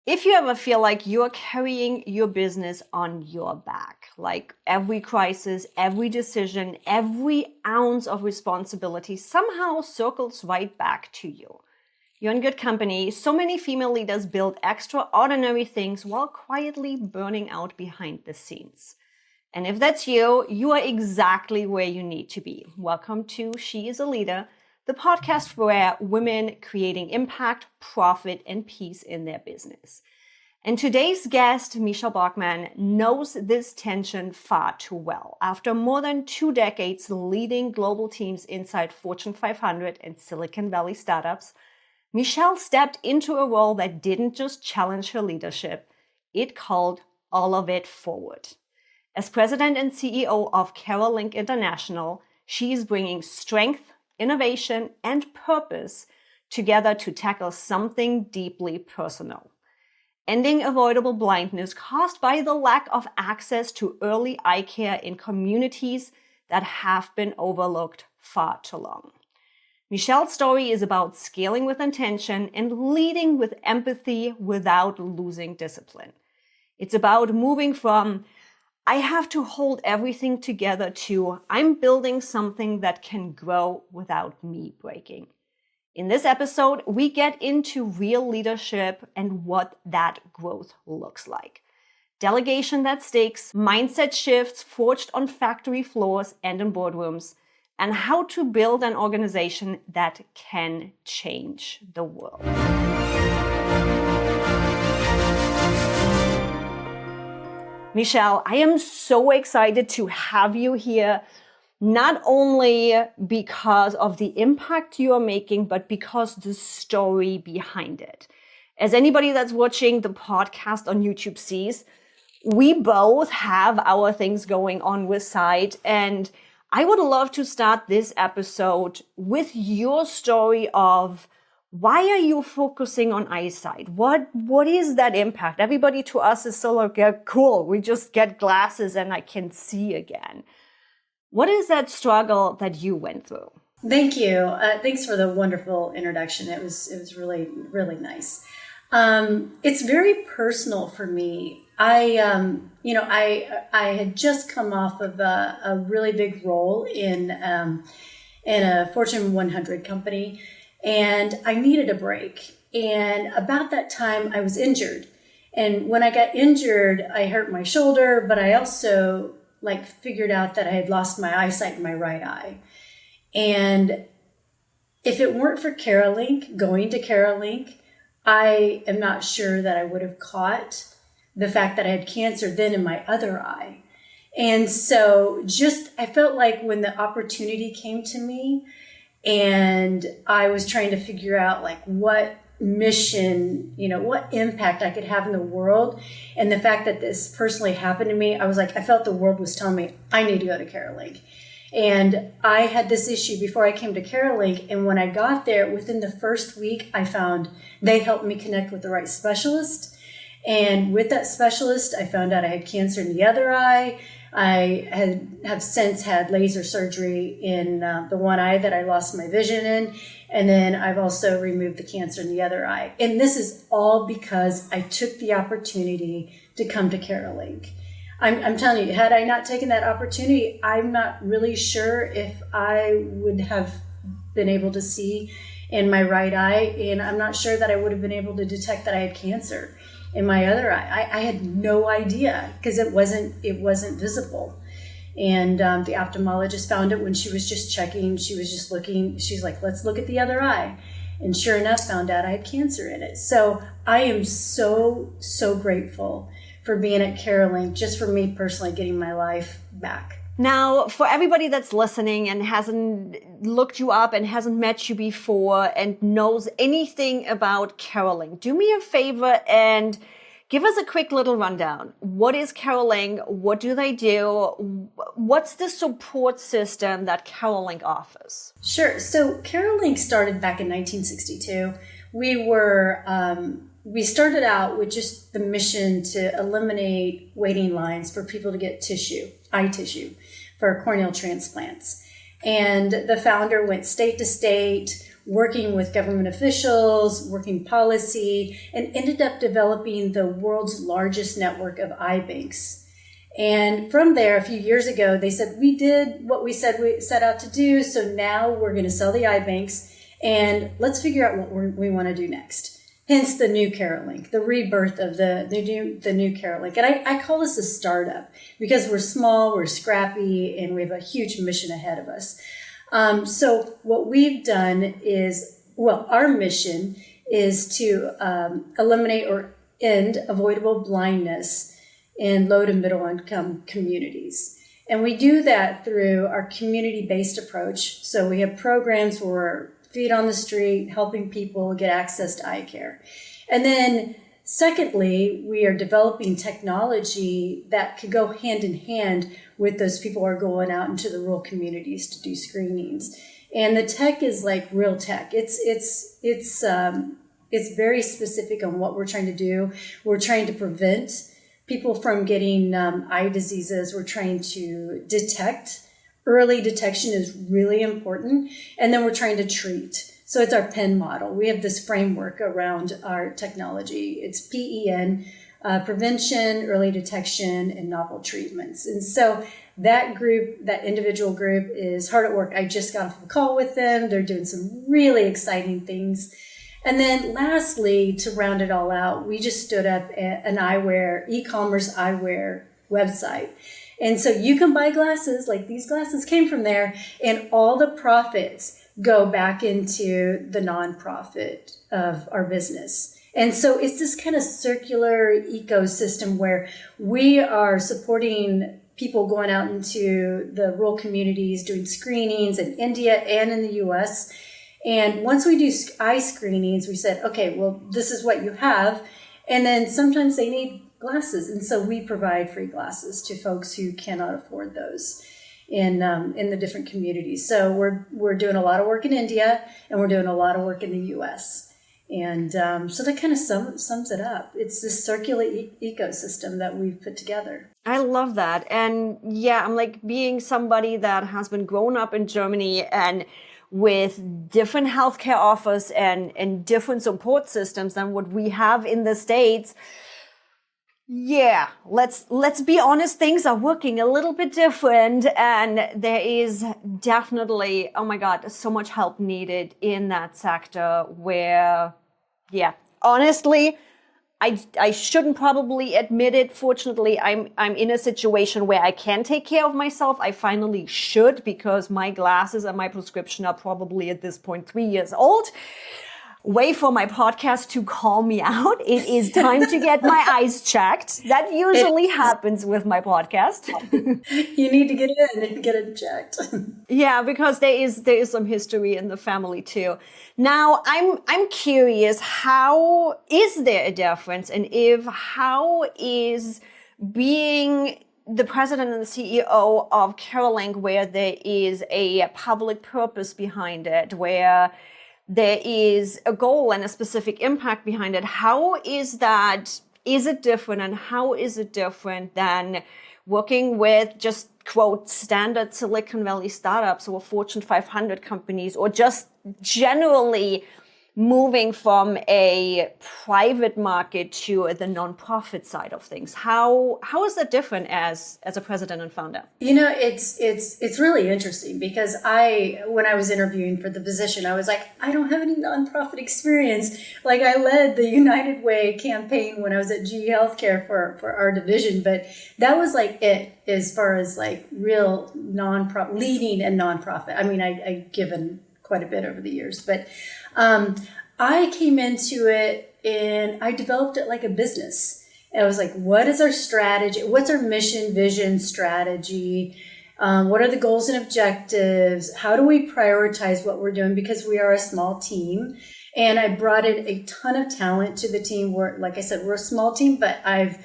If you ever feel like you're carrying your business on your back, like every crisis, every decision, every ounce of responsibility somehow circles right back to you. You're in good company. So many female leaders build extraordinary things while quietly burning out behind the scenes. And if that's you, you are exactly where you need to be. Welcome to She is a Leader, the podcast where women creating impact, profit, and peace in their business. And today's guest, Michelle Bockman, knows this tension far too well. After more than 2 decades leading global teams inside Fortune 500 and Silicon Valley startups, Michelle stepped into a role that didn't just challenge her leadership, it called all of it forward. As president and CEO of KeraLink International, she is bringing strength, innovation, and purpose together to tackle something deeply personal. Ending avoidable blindness caused by the lack of access to early eye care in communities that have been overlooked far too long. Michelle's story is about scaling with intention and leading with empathy without losing discipline. It's about moving from I have to hold everything together to I'm building something that can grow without me breaking. In this episode, we get into real leadership and what that growth looks like. Delegation that stakes, mindset shifts forged on factory floors and in boardrooms, and how to build an organization that can change the world. Michelle, I am so excited to have you here, not only because of the impact you are making, but because the story behind it. As anybody that's watching the podcast on YouTube sees, we both have our things going on with sight, and I would love to start this episode with your story of why are you focusing on eyesight? What is that impact? Everybody to us is so like, yeah, cool, we just get glasses and I can see again. What is that struggle that you went through? Thank you. Thanks for the wonderful introduction. It was really, really nice. It's very personal for me. I had just come off of a really big role in a Fortune 100 company, and I needed a break. And about that time, I was injured. And when I got injured, I hurt my shoulder, but I also figured out that I had lost my eyesight in my right eye. And if it weren't for going to KeraLink, I am not sure that I would have caught the fact that I had cancer then in my other eye. And so I felt like when the opportunity came to me and I was trying to figure out what mission, what impact I could have in the world. And the fact that this personally happened to me, I felt the world was telling me, I need to go to KeraLink. And I had this issue before I came to KeraLink. And when I got there, within the first week, I found they helped me connect with the right specialist. And with that specialist, I found out I had cancer in the other eye. I have since had laser surgery in the one eye that I lost my vision in. And then I've also removed the cancer in the other eye. And this is all because I took the opportunity to come to KeraLink. I'm telling you, had I not taken that opportunity, I'm not really sure if I would have been able to see in my right eye. And I'm not sure that I would have been able to detect that I had cancer in my other eye. I had no idea because it wasn't visible. And the ophthalmologist found it when she was just checking. She was just looking. She's like, let's look at the other eye. And sure enough, found out I had cancer in it. So I am so, so grateful for being at KeraLink, just for me personally getting my life back. Now, for everybody that's listening and hasn't looked you up and hasn't met you before and knows anything about KeraLink, do me a favor and give us a quick little rundown. What is KeraLink? What do they do? What's the support system that KeraLink offers? Sure. So KeraLink started back in 1962. We started out with just the mission to eliminate waiting lines for people to get eye tissue for corneal transplants. And the founder went state to state working with government officials, working policy, and ended up developing the world's largest network of eye banks. And from there, a few years ago, they said, we did what we said we set out to do. So now we're going to sell the eye banks and let's figure out what we want to do next. Hence the new KeraLink, the rebirth of the new KeraLink. And I call this a startup because we're small, we're scrappy, and we have a huge mission ahead of us. So what we've done is, our mission is to eliminate or end avoidable blindness in low to middle income communities. And we do that through our community-based approach. So we have programs where we're feet on the street, helping people get access to eye care. And then secondly, we are developing technology that could go hand in hand with those people who are going out into the rural communities to do screenings. And the tech is like real tech. It's very specific on what we're trying to do. We're trying to prevent people from getting eye diseases. We're trying to detect. Early detection is really important. And then we're trying to treat. So it's our PEN model. We have this framework around our technology. It's PEN, prevention, early detection, and novel treatments. And so that group, that individual group is hard at work. I just got off a call with them. They're doing some really exciting things. And then lastly, to round it all out, we just stood up an eyewear, e-commerce eyewear website. And so you can buy glasses, like these glasses came from there, and all the profits go back into the nonprofit of our business. And so it's this kind of circular ecosystem where we are supporting people going out into the rural communities, doing screenings in India and in the US. And once we do eye screenings, we said, okay, well, this is what you have. And then sometimes they need glasses. And so we provide free glasses to folks who cannot afford those in the different communities. So we're doing a lot of work in India and we're doing a lot of work in the US. And so that kind of sums it up. It's this circular ecosystem that we've put together. I love that. And yeah, I'm like being somebody that has been grown up in Germany and with different healthcare offers and different support systems than what we have in the States. Yeah, let's be honest, things are working a little bit different, and there is definitely, oh my God, so much help needed in that sector where, yeah, honestly, I shouldn't probably admit it. Fortunately, I'm in a situation where I can take care of myself. I finally should, because my glasses and my prescription are probably at this point 3 years old. Wait for my podcast to call me out. It is time to get my eyes checked. That usually happens with my podcast. You need to get in and get it checked. Yeah, because there is some history in the family too. Now, I'm curious, how is there a difference? And how is being the president and the CEO of KeraLink, where there is a public purpose behind it, where there is a goal and a specific impact behind it. How is that? Is it different? And how is it different than working with just, quote, standard Silicon Valley startups or Fortune 500 companies, or just generally moving from a private market to the nonprofit side of things? How is that different as a president and founder? You know, it's really interesting because when I was interviewing for the position, I was like, I don't have any nonprofit experience. Like, I led the United Way campaign when I was at GE Healthcare for our division, but that was like it as far as like real nonprofit, leading a nonprofit. I mean, I've given quite a bit over the years, but I came into it and I developed it like a business. And I was like, what is our strategy? What's our mission, vision, strategy? What are the goals and objectives? How do we prioritize what we're doing? Because we are a small team. And I brought in a ton of talent to the team. Like I said, we're a small team, but I've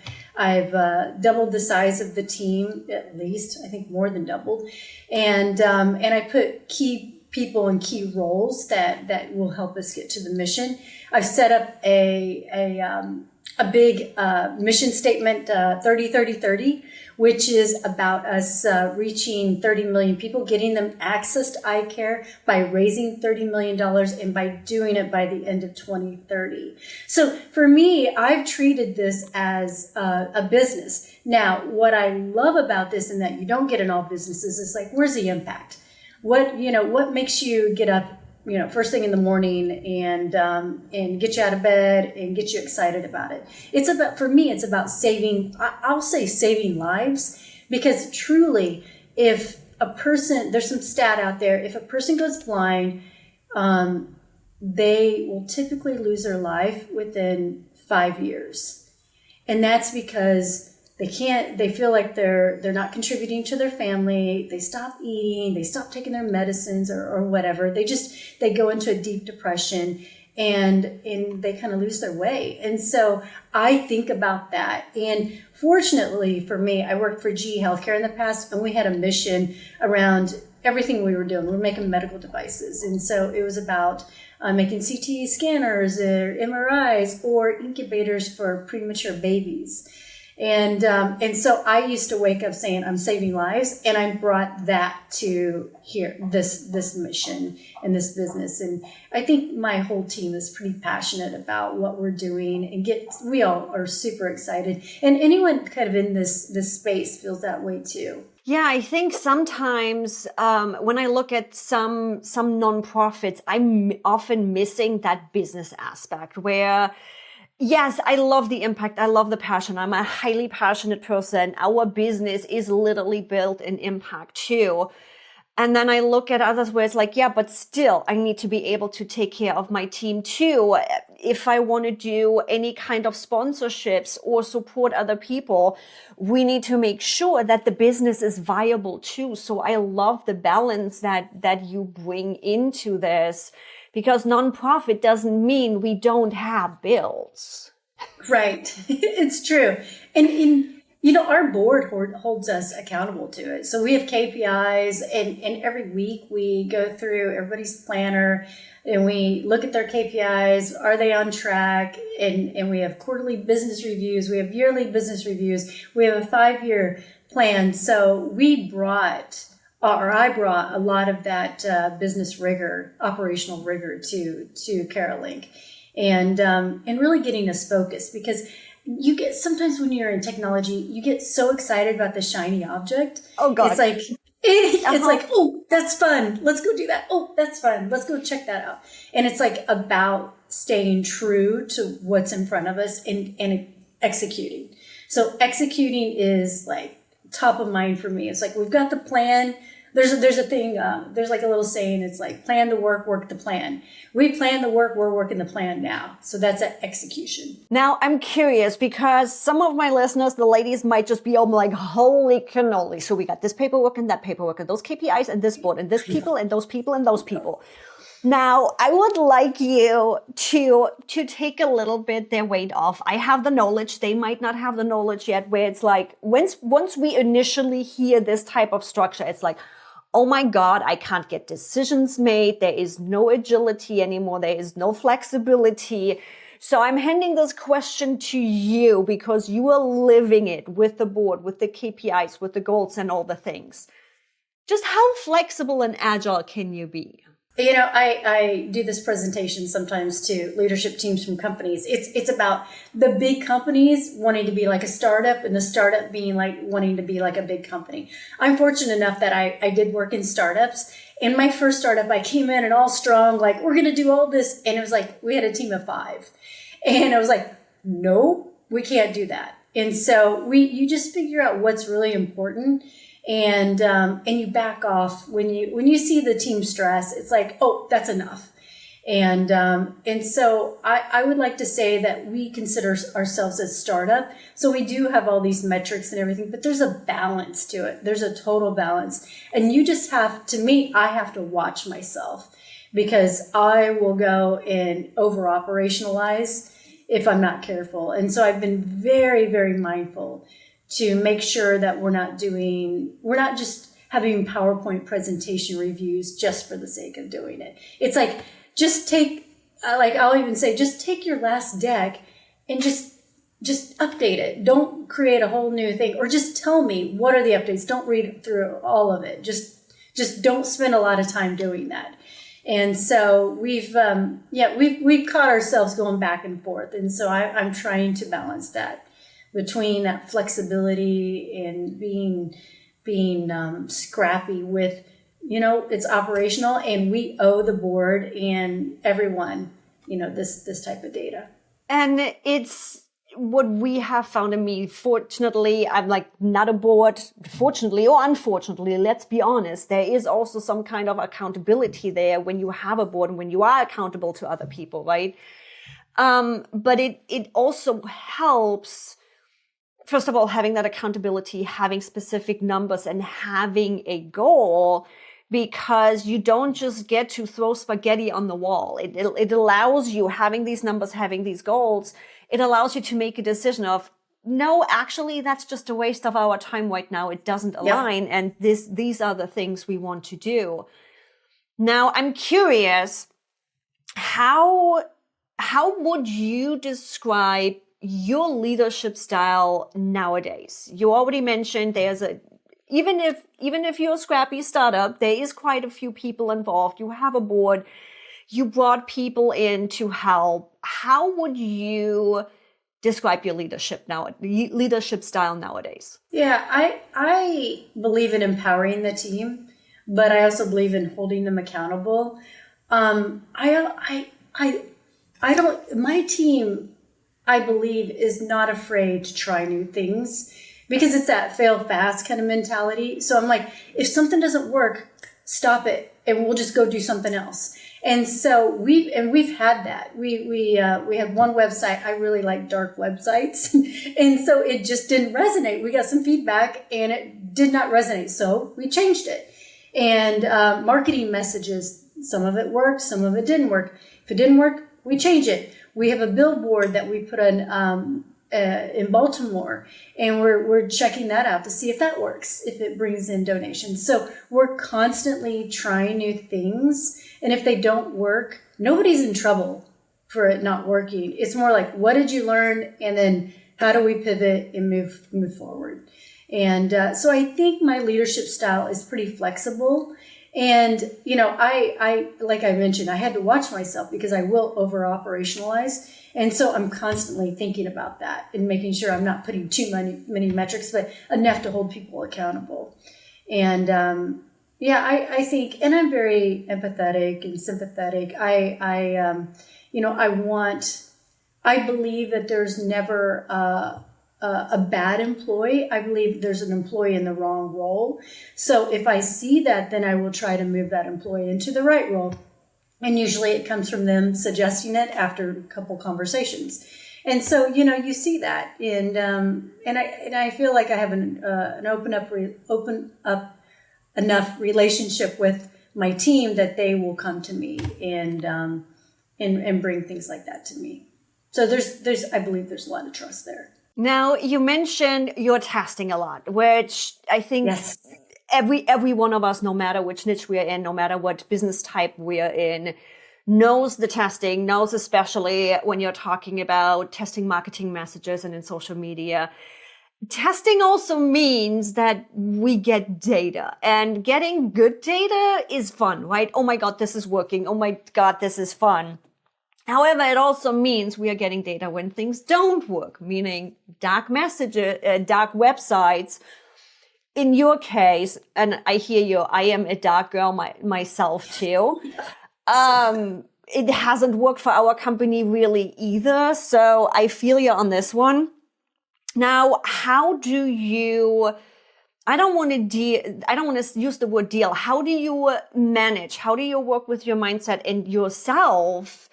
doubled the size of the team, at least, I think more than doubled. And I put key people in key roles that will help us get to the mission. I've set up a a big mission statement, 30-30-30, which is about us reaching 30 million people, getting them access to eye care by raising $30 million and by doing it by the end of 2030. So for me, I've treated this as a business. Now, what I love about this, and that you don't get in all businesses, is like, where's the impact? What makes you get up, first thing in the morning and get you out of bed and get you excited about it. For me, it's about I'll say saving lives, because truly, if a person, there's some stat out there, if a person goes blind, they will typically lose their life within 5 years. And that's because they feel like they're not contributing to their family. They stop eating, they stop taking their medicines or whatever. They go into a deep depression and they kind of lose their way. And so I think about that. And fortunately for me, I worked for GE Healthcare in the past, and we had a mission around everything we were doing. We were making medical devices. And so it was about making CT scanners or MRIs or incubators for premature babies. And so I used to wake up saying, I'm saving lives. And I brought that to here, this mission and this business. And I think my whole team is pretty passionate about what we're doing, and we all are super excited. And anyone kind of in this space feels that way too. Yeah, I think sometimes when I look at some nonprofits, I'm often missing that business aspect where, yes, I love the impact. I love the passion. I'm a highly passionate person. Our business is literally built in impact too. And then I look at others where it's like, yeah, but still I need to be able to take care of my team too. If I want to do any kind of sponsorships or support other people, we need to make sure that the business is viable too. So I love the balance that you bring into this, because nonprofit doesn't mean we don't have bills. Right. It's true. And our board holds us accountable to it. So we have KPIs, and every week we go through everybody's planner and we look at their KPIs. Are they on track? And we have quarterly business reviews. We have yearly business reviews. We have a 5-year plan. So I brought a lot of that business rigor, operational rigor to KeraLink, and really getting us focused, because you get, sometimes when you're in technology, you get so excited about the shiny object. Oh God. It's like, it's like, oh, that's fun. Let's go do that. Oh, that's fun. Let's go check that out. And it's like about staying true to what's in front of us and executing. So executing is like top of mind for me. It's like, we've got the plan. There's a thing, there's like a little saying, it's like, plan the work, work the plan. We plan the work, we're working the plan now. So that's an execution. Now I'm curious, because some of my listeners, the ladies, might just be all like, holy cannoli. So we got this paperwork and that paperwork and those KPIs and this board and this people and those people and those people. Now, I would like you to take a little bit their weight off. I have the knowledge. They might not have the knowledge yet, where it's like, once we initially hear this type of structure, it's like, oh my God, I can't get decisions made. There is no agility anymore. There is no flexibility. So I'm handing this question to you because you are living it with the board, with the KPIs, with the goals and all the things. Just how flexible and agile can you be? I do this presentation sometimes to leadership teams from companies. It's about the big companies wanting to be like a startup, and the startup being like wanting to be like a big company. I'm fortunate enough that I did work in startups. In my first startup, I came in and all strong, like, we're going to do all this. And it was like, we had a team of 5. And I was like, no, we can't do that. And so you just figure out what's really important. And you back off when you see the team stress. It's like, oh, that's enough. And so I would like to say that we consider ourselves a startup. So we do have all these metrics and everything, but there's a balance to it. There's a total balance. And you just have I have to watch myself, because I will go and over operationalize if I'm not careful. And so I've been very, very mindful to make sure that we're not just having PowerPoint presentation reviews just for the sake of doing it. It's like, just take, I'll even say, just take your last deck and just just update it. Don't create a whole new thing, or just tell me what are the updates. Don't read through all of it. Just don't spend a lot of time doing that. And so we've caught ourselves going back and forth. And so I'm trying to balance that between that flexibility and being scrappy with, it's operational, and we owe the board and everyone, this type of data. And it's what we have found in me. Fortunately, I'm like not a board. Fortunately or unfortunately, let's be honest, there is also some kind of accountability there when you have a board and when you are accountable to other people, right? But it also helps, first of all, having that accountability, having specific numbers, and having a goal, because you don't just get to throw spaghetti on the wall. It allows you, having these numbers, having these goals, it allows you to make a decision of, no, actually, that's just a waste of our time right now. It doesn't align. Yep. And these are the things we want to do. Now, I'm curious, how would you describe your leadership style nowadays? You already mentioned even if you're a scrappy startup, there is quite a few people involved. You have a board. You brought people in to help. How would you describe your leadership style nowadays? Yeah, I believe in empowering the team, but I also believe in holding them accountable. My team, I believe, is not afraid to try new things, because it's that fail fast kind of mentality. So I'm like, if something doesn't work, stop it and we'll just go do something else. And so we've had that. We had one website. I really like dark websites. And so it just didn't resonate. We got some feedback and it did not resonate. So we changed it. And marketing messages, some of it worked, some of it didn't work. If it didn't work, we change it. We have a billboard that we put on in Baltimore, and we're checking that out to see if that works, if it brings in donations. So we're constantly trying new things, and if they don't work, nobody's in trouble for it not working. It's more like, what did you learn, and then how do we pivot and move forward? And so I think my leadership style is pretty flexible. And, I like I mentioned, I had to watch myself because I will over operationalize. And so I'm constantly thinking about that and making sure I'm not putting too many metrics, but enough to hold people accountable. And, I think, and I'm very empathetic and sympathetic. I believe that there's never a bad employee. I believe there's an employee in the wrong role. So if I see that, then I will try to move that employee into the right role. And usually it comes from them suggesting it after a couple conversations. And so, you see that. And I feel like I have an open up enough relationship with my team that they will come to me and bring things like that to me. So I believe there's a lot of trust there. Now, you mentioned you're testing a lot, which I think yes. every one of us, no matter which niche we are in, no matter what business type we are in, knows the testing, knows especially when you're talking about testing marketing messages and in social media. Testing also means that we get data, and getting good data is fun, right? Oh my God, this is working. Oh my God, this is fun. However, it also means we are getting data when things don't work, meaning dark messages, dark websites. In your case, and I hear you, I am a dark girl myself too. It hasn't worked for our company really either. So I feel you on this one. Now, how do you, I don't want to use the word deal. How do you manage? How do you work with your mindset and yourself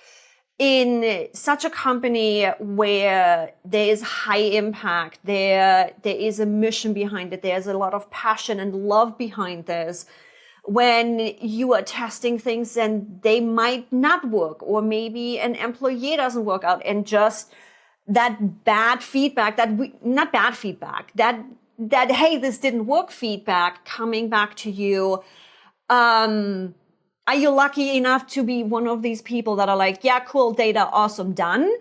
in such a company where there is high impact, there is a mission behind it, there's a lot of passion and love behind this, when you are testing things and they might not work, or maybe an employee doesn't work out, and just that bad feedback, that hey, this didn't work feedback coming back to you. Are you lucky enough to be one of these people that are like, yeah, cool, data, awesome, done?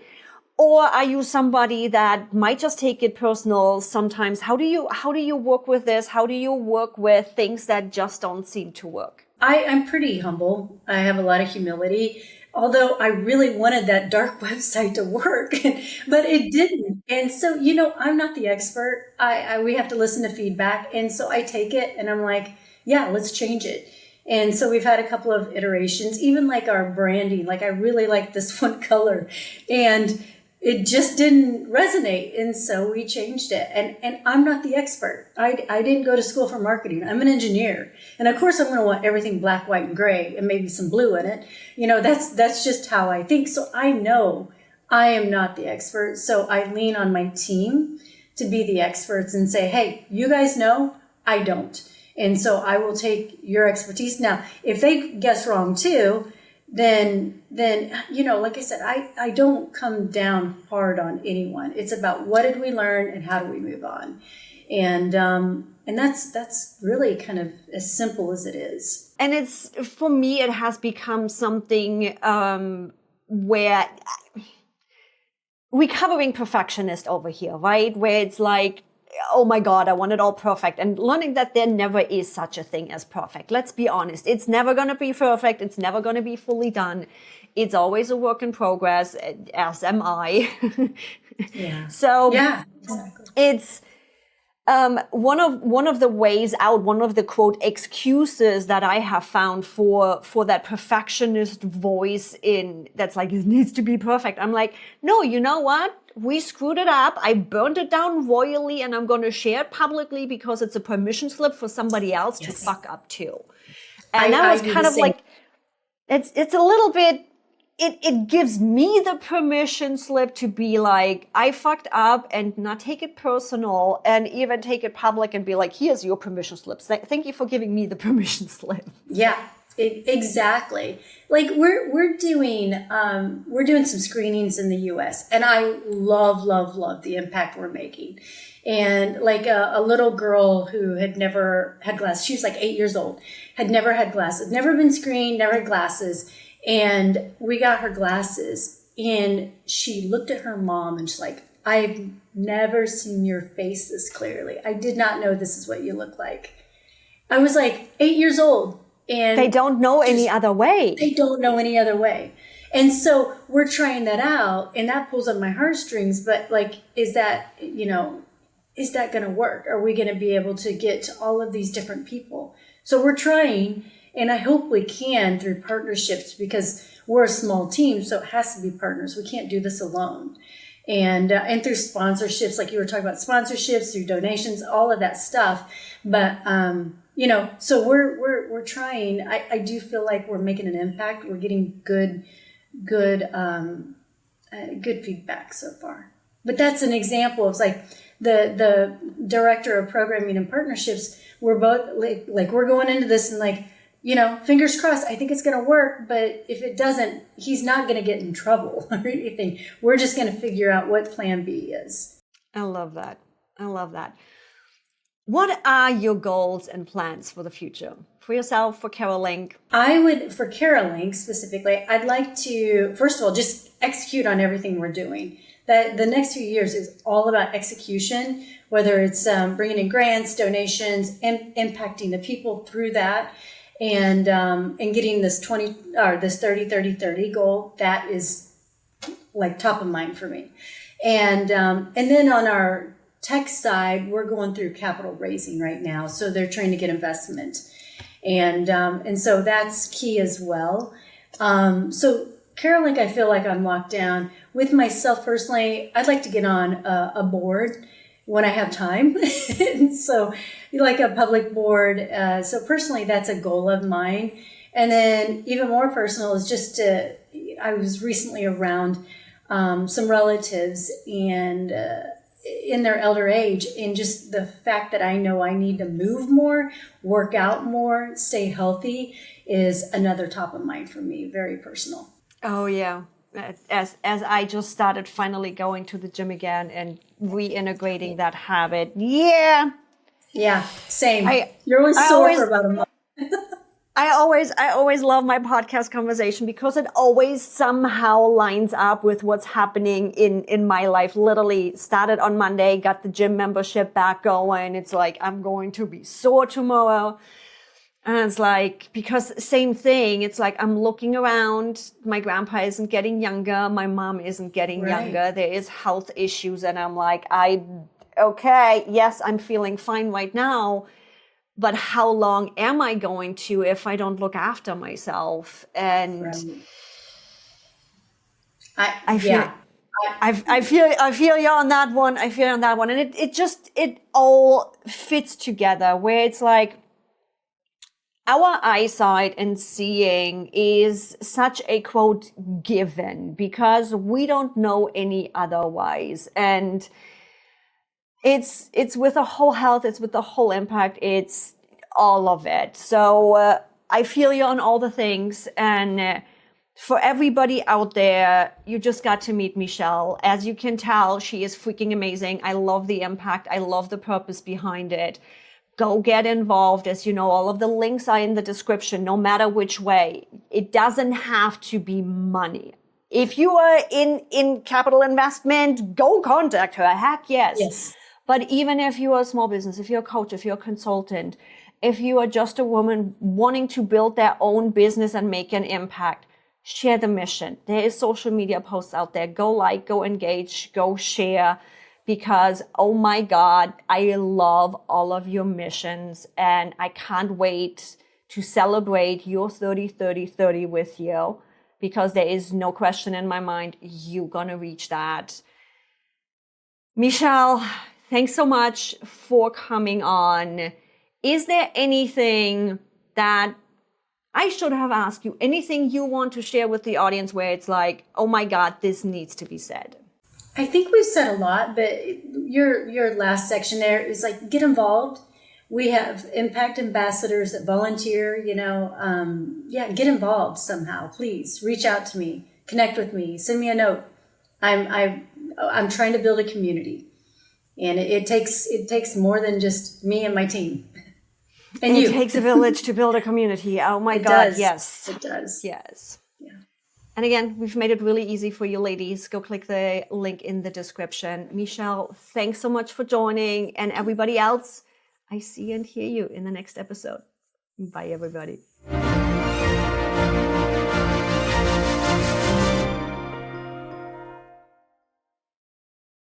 Or are you somebody that might just take it personal sometimes? How do you work with this? How do you work with things that just don't seem to work? I'm pretty humble. I have a lot of humility, although I really wanted that dark website to work, but it didn't. And so, I'm not the expert. We have to listen to feedback. And so I take it and I'm like, yeah, let's change it. And so we've had a couple of iterations, even like our branding. Like I really like this one color, and it just didn't resonate. And so we changed it. And I'm not the expert. I didn't go to school for marketing. I'm an engineer. And of course I'm going to want everything black, white, and gray and maybe some blue in it. That's just how I think. So I know I am not the expert. So I lean on my team to be the experts and say, hey, you guys know, I don't. And so I will take your expertise. Now, if they guess wrong too, then like I said, I don't come down hard on anyone. It's about what did we learn and how do we move on, and that's really kind of as simple as it is. And it's, for me, it has become something where recovering perfectionist over here, right? Where it's like, oh my God, I want it all perfect. And learning that there never is such a thing as perfect. Let's be honest. It's never going to be perfect. It's never going to be fully done. It's always a work in progress, as am I. Yeah. So yeah, exactly. It's one of the ways out, one of the quote excuses that I have found for that perfectionist voice that's like, it needs to be perfect. I'm like, no, you know what? We screwed it up. I burned it down royally, and I'm going to share it publicly because it's a permission slip for somebody else to fuck up too. And that was kind of like, it's a little bit, it gives me the permission slip to be like, I fucked up, and not take it personal, and even take it public and be like, here's your permission slip. Thank you for giving me the permission slip. Yeah, exactly. Like we're doing some screenings in the US, and I love the impact we're making. And like a little girl who had never had glasses, she was like 8 years old, had never had glasses, never been screened, never had glasses. And we got her glasses, and she looked at her mom and she's like, I've never seen your face this clearly. I did not know this is what you look like. I was like 8 years old, and they don't know any other way. They don't know any other way. And so we're trying that out, and that pulls on my heartstrings. But like, is that going to work? Are we going to be able to get to all of these different people? So we're trying. And I hope we can through partnerships, because we're a small team, so it has to be partners. We can't do this alone. And through sponsorships, like you were talking about, sponsorships, through donations, all of that stuff. But so we're trying. I do feel like we're making an impact. We're getting good feedback so far. But that's an example of like the director of programming and partnerships. We're both like we're going into this and like, fingers crossed, I think it's going to work. But if it doesn't, he's not going to get in trouble or anything. We're just going to figure out what plan B is. I love that. What are your goals and plans for the future? For yourself, for KeraLink? For KeraLink specifically, I'd like to, first of all, just execute on everything we're doing. That the next few years is all about execution, whether it's bringing in grants, donations, and impacting the people through that. And getting this 30-30-30 goal, that is like top of mind for me. And then on our tech side, we're going through capital raising right now. So they're trying to get investment. And so that's key as well. So KeraLink, I feel like I'm locked down. With myself personally, I'd like to get on a board when I have time. So like a public board. So personally, that's a goal of mine. And then even more personal is just I was recently around some relatives and in their elder age, and just the fact that I know I need to move more, work out more, stay healthy is another top of mind for me, very personal. Oh yeah. As I just started finally going to the gym again and reintegrating that habit. Yeah. Yeah, same. You're always sore for about a month. I always love my podcast conversation because it always somehow lines up with what's happening in my life. Literally started on Monday, got the gym membership back going. It's like, I'm going to be sore tomorrow. And it's like, because same thing, it's like, I'm looking around, my grandpa isn't getting younger, my mom isn't getting younger, there is health issues, and I'm like, okay, yes, I'm feeling fine right now, but how long am I going to if I don't look after myself? And I feel you on that one. I feel you on that one. And it all fits together where it's like, our eyesight and seeing is such a quote given because we don't know any otherwise. And it's with the whole health, it's with the whole impact, it's all of it. So I feel you on all the things. And for everybody out there, you just got to meet Michelle. As you can tell, she is freaking amazing. I love the impact. I love the purpose behind it. Go get involved. As you know, all of the links are in the description, no matter which way. It doesn't have to be money. If you are in capital investment, go contact her. Heck yes. Yes. But even if you are a small business, if you're a coach, if you're a consultant, if you are just a woman wanting to build their own business and make an impact, share the mission. There is social media posts out there. Go like, go engage, go share. Because, oh my God, I love all of your missions and I can't wait to celebrate your 30-30-30 with you because there is no question in my mind you're going to reach that. Michelle, thanks so much for coming on. Is there anything that I should have asked you, anything you want to share with the audience where it's like, oh my God, this needs to be said? I think we've said a lot, but your last section there is like, get involved. We have impact ambassadors that volunteer, get involved somehow. Please reach out to me, connect with me, send me a note. I'm trying to build a community, and it takes more than just me and my team. And it takes a village to build a community. Oh my God. Does. Yes. It does. Yes. Yeah. And again, we've made it really easy for you ladies. Go click the link in the description. Michelle, thanks so much for joining. And everybody else, I see and hear you in the next episode. Bye, everybody.